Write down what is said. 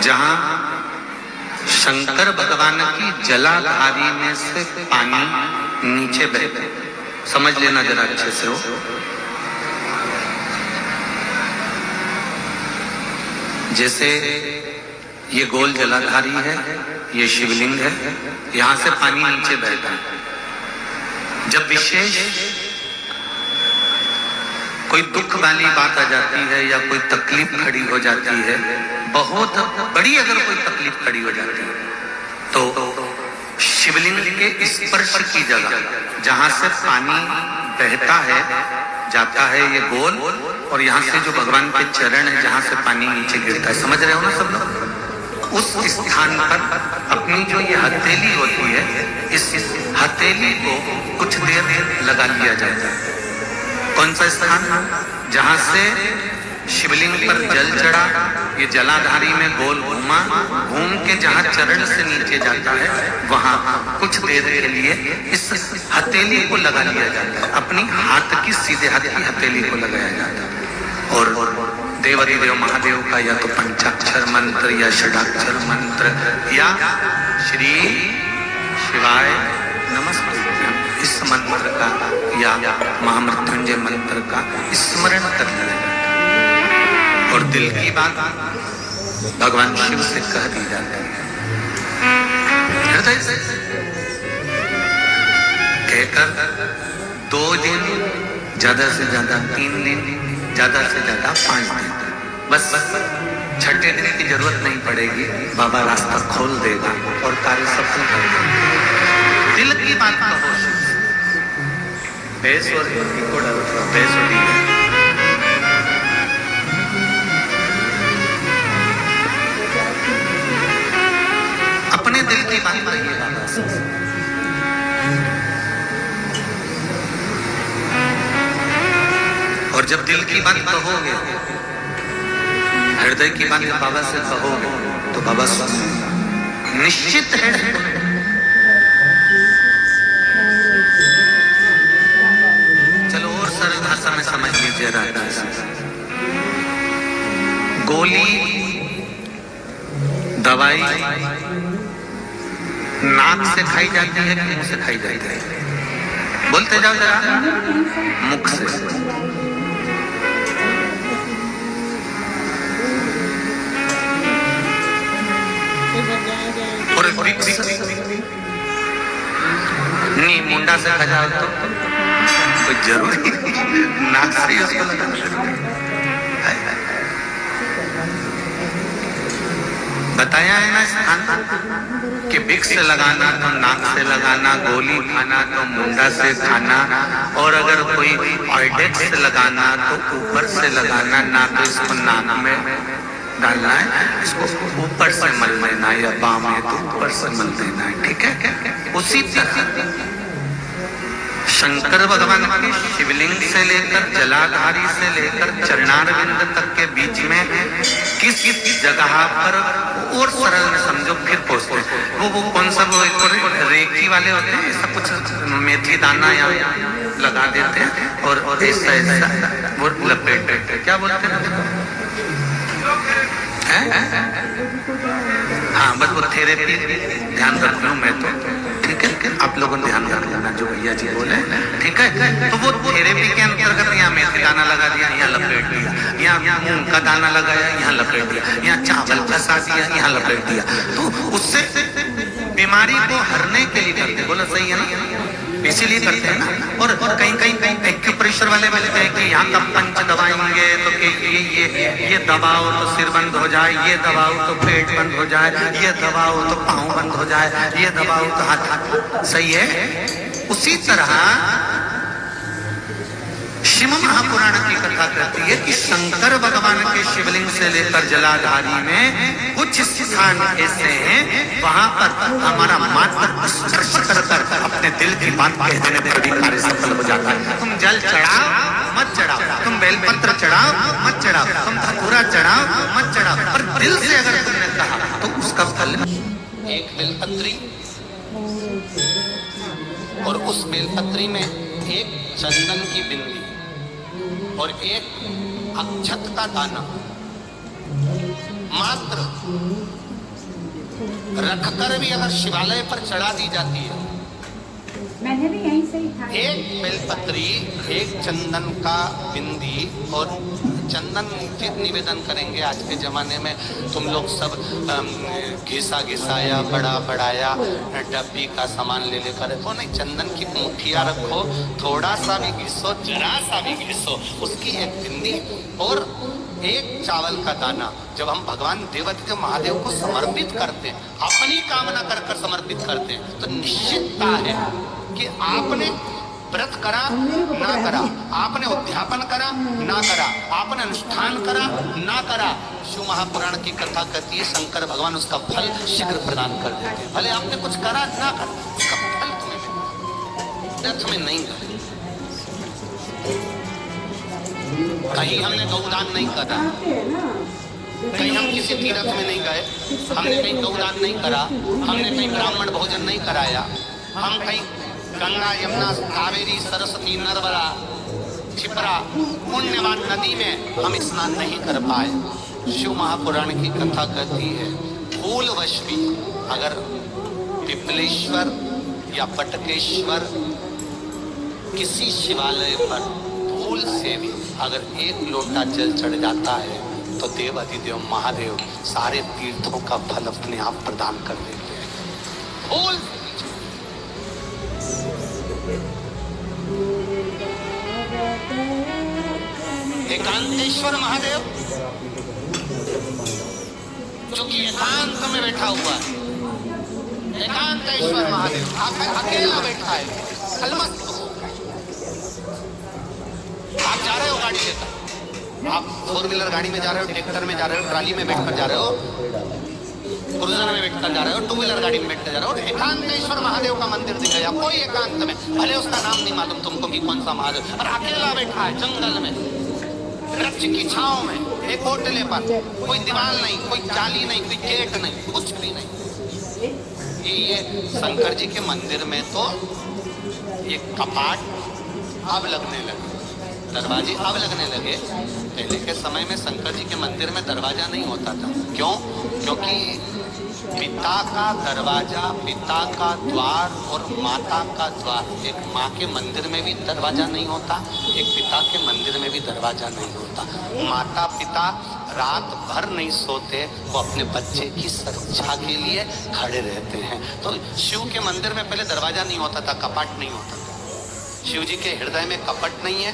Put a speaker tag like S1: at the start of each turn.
S1: जहां शंकर भगवान की जलाधारी में से पानी नीचे बहता, समझ लेना जरा अच्छे से हो। जैसे ये गोल जलाधारी है, ये शिवलिंग है, यहां से पानी नीचे बहता है। जब विशेष कोई दुख वाली बात आ जाती है या कोई तकलीफ खड़ी हो जाती है, बहुत बड़ी अगर कोई तकलीफ खड़ी हो जाती है, तो शिवलिंग के स्पर्श की जगह जहां से पानी बहता है, जाता है ये गोल, और यहाँ से जो भगवान के चरण है जहां से पानी नीचे गिरता है, समझ रहे हो ना सब लोग? उस स्थान पर अपनी जो ये हथेली होती है, इस हथेली को कुछ देर लगा लिया जाता है। कौन सा स्थान? जहां से शिवलिंग पर जल चढ़ा, ये जलाधारी में गोल घूमा, घूम के जहां चरण से नीचे जाता है, वहां कुछ देर के लिए इस हथेली को लगा लिया जाता है। अपनी हाथ की, सीधे हाथ की हथेली को लगाया जाता है। और देवाधिदेव महादेव का या तो पंचाक्षर मंत्र या षडाक्षर मंत्र या श्री शिवाय नमस्ते, इस मंत्र का या महामृत्युंजय मंत्र का स्मरण कर लिया, और दिल की बात भगवान शिव से कह दी जाती है। हृदय से कहकर 2 दिन, ज्यादा से ज्यादा 3 दिन, ज्यादा से ज्यादा 5 दिन, बस 6ठे दिन की जरूरत नहीं पड़ेगी, बाबा रास्ता खोल देगा और कार्य सफल कर देगा। दिल की बात कहो, बेस और को डालो, बेस और अपने दिल की बात कहिए बाबा से। और जब दिल की बात कहोगे, हृदय की बात बाबा से कहोगे, तो बाबा निश्चित है। चलो और सरल भाषा में समझ लीजिए। गोली, दवाई नाक से खाई जाती है कि मुख से खाई जाती है? बोलते जाओ जरा। मुख से। और नहीं, मुंडा से खा जाओ तो कोई जरूरी नाक से उसको लगाना। बताया है ना स्थान कि विक्स से लगाना तो नाक से लगाना, गोली खाना तो मुंडा से खाना, और अगर कोई ऑइडेक्स से लगाना तो ऊपर से लगाना, ना तो इसको नाक में डालना है, इसको ऊपर से मल लेना, या बाम है तो ऊपर से मल देना है, ठीक है? उसी तरह शंकर भगवान के शिवलिंग से लेकर जलाधारी से लेकर चरणारविंद तक के बीच में किस जगह पर, और सरल में समझो फिर पहुंचते, वो कौन सा, वो रेखी वाले होते हैं, सब कुछ मेथी दाना या लगा देते हैं और ऐसा ऐसा वो लपेट देते, क्या बोलते हैं? हाँ, बस वो थेरेपी ध्यान रख लूं मैं तो, ठीक है? आप लोगों ने ध्यान रख लेना जो भैया जी बोले, ठीक है? तो वो थेरेपी के अंतर्गत यहाँ मेथी दाना लगा दिया, यहाँ लपेट दिया, यहाँ मूंग का दाना लगाया, यहाँ लपेट दिया, यहाँ चावल फंसा दिया, यहाँ लपेट दिया, तो उससे बीमारी को हरने के लिए करते, बोला सही है ना? इसीलिए करते हैं ना। और कहीं एक्यूप्रेशर वाले बोलते हैं कि यहाँ का पंच दबाएंगे तो ये दबाओ तो सिर बंद हो जाए, ये दबाओ तो पेट बंद हो जाए, ये दबाओ तो पाँव बंद हो जाए, ये दबाओ तो हाथ। सही है? उसी तरह शिव महापुराण की कथा कहती है कि शंकर भगवान के शिवलिंग से लेकर जलाधारी में कुछ स्थान ऐसे हैं, वहां पर हमारा मात्र स्पर्श कर अपने दिल की बात कह देने पर भी कार्य सफल हो जाता है। तुम जल चढ़ाओ मत चढ़ाओ, तुम बेलपत्र चढ़ाओ मत चढ़ाओ, तुम धतूरा चढ़ाओ मत चढ़ाओ, पर दिल से अगर तुमने कहा तो उसका फल। एक बेलपत्री, और उस बेलपत्री में एक चंदन की बिंदी और एक अक्षत का दाना, मात्र रखकर भी अगर शिवालय पर चढ़ा दी जाती है,
S2: मैंने भी यहीं से ही था।
S1: एक बेलपत्री, एक चंदन का बिंदी, और चंदन फिर निवेदन करेंगे। आज के जमाने में तुम लोग सब घिसा घिसाया, बड़ा बढ़ाया, डब्बी का सामान ले लेकर रखो, नहीं, चंदन की मुठिया रखो, थोड़ा सा भी घिसो, जरा सा भी घिसो, उसकी एक बिंदी और एक चावल का दाना जब हम भगवान देवता महादेव को समर्पित करते हैं, अपनी कामना कर कर समर्पित करते हैं, तो निश्चितता है कि आपने व्रत करा ना करा, आपने उद्यापन करा ना करा, आपने अनुष्ठान करा ना करा, शिव महापुराण की कथा कहती है शंकर भगवान उसका फल शीघ्र प्रदान कर देते हैं। भले आपने कुछ करा ना करा, उसका फल तुम्हें मिलेगा। व्यर्थ में नहीं करें। कहीं हमने गौदान नहीं करा, कहीं हम किसी तीर्थ में नहीं गए, हमने कहीं गौदान नहीं करा, हमने कहीं ब्राह्मण भोजन नहीं कराया, हम कहीं गंगा यमुना कावेरी सरस्वती नर्मदा छिपरा पुण्यवान नदी में हम स्नान नहीं कर पाए। शिव महापुराण की कथा कहती है भूलवश भी अगर पिपलेश्वर या पटकेश्वर किसी शिवालय पर भूल से भी अगर एक लोटा जल चढ़ जाता है तो देव अधिदेव महादेव सारे तीर्थों का फल अपने आप प्रदान कर देते हैं। भूल एकांतेश्वर महादेव जो कि एकांत में बैठा हुआ है, एकांतेश्वर महादेव अकेला बैठा है, अलमस्त हो। आप जा रहे हो गाड़ी लेकर, आप 4 व्हीलर गाड़ी में जा रहे हो, ट्रैक्टर में जा रहे हो, ट्राली में बैठकर जा रहे हो, क्रूजर में बैठकर जा रहे हो, 2 व्हीलर गाड़ी में बैठकर जा रहे हो, एकांतेश्वर महादेव का मंदिर दिख गया, कोई एकांत में, भले उसका नाम नहीं मालूम तुमको कि कौन सा महादेव, और अकेला बैठा है जंगल में, वृक्ष की छांव में, एक होटले पर, कोई दीवार नहीं, कोई जाली नहीं, कोई गेट नहीं, कुछ भी नहीं। ये शंकर जी के मंदिर में तो ये कपाट अब लगने लगे, दरवाजे अब लगने लगे। पहले के समय में शंकर जी के मंदिर में दरवाजा नहीं होता था। क्यों? क्योंकि पिता का दरवाजा, पिता का द्वार और माता का द्वार, एक माँ के मंदिर में भी दरवाजा नहीं होता, एक पिता के मंदिर में भी दरवाजा नहीं होता। माता पिता रात भर नहीं सोते, वो अपने बच्चे की सुरक्षा के लिए खड़े रहते हैं। तो शिव के मंदिर में पहले दरवाजा नहीं होता था, कपाट नहीं होता था। शिव जी के हृदय में कपट नहीं है।